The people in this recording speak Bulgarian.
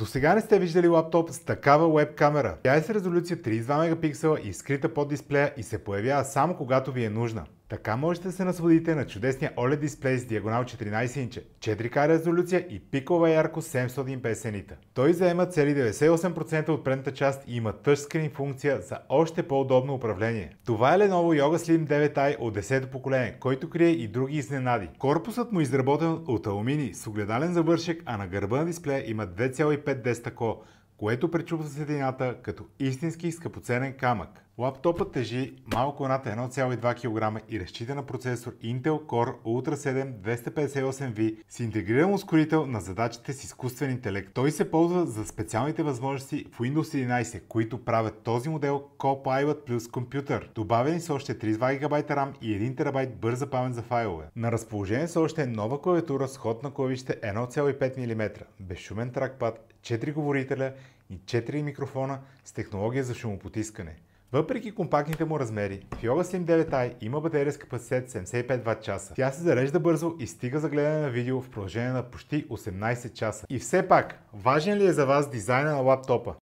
Досега не сте виждали лаптоп с такава веб камера. Тя е с резолюция 32 мегапиксела и скрита под дисплея и се появява само когато ви е нужна. Така можете да се насладите на чудесния OLED дисплей с диагонал 14 инча, 4К резолюция и пикова яркост 750 нита. Той заема цели 98% от предната част и има тъчскрин функция за още по-удобно управление. Това е Lenovo Yoga Slim 9i от 10-то поколение, който крие и други изненади. Корпусът му е изработен от алуминий с огледален завършек, а на гърба на дисплея има 2,5D стъкло, което пречупва светлината като истински скъпоценен камък. Лаптопът тежи малко над 1,2 кг и разчита на процесор Intel Core Ultra 7 258V с интегриран ускорител на задачите с изкуствен интелект. Той се ползва за специалните възможности в Windows 11, които правят този модел Copilot Plus компютър. Добавени са още 32 ГБ RAM и 1 ТБ бърза памет за файлове. На разположение са още нова клавиатура с ход на клавишите 1,5 мм, безшумен тракпад, 4 говорителя и 4 микрофона с технология за шумопотискане. Въпреки компактните му размери, в Yoga Slim 9i има батерия с капацитет 75 Вт часа. Тя се зарежда бързо и стига за гледане на видео в продължение на почти 18 часа. И все пак, важен ли е за вас дизайна на лаптопа?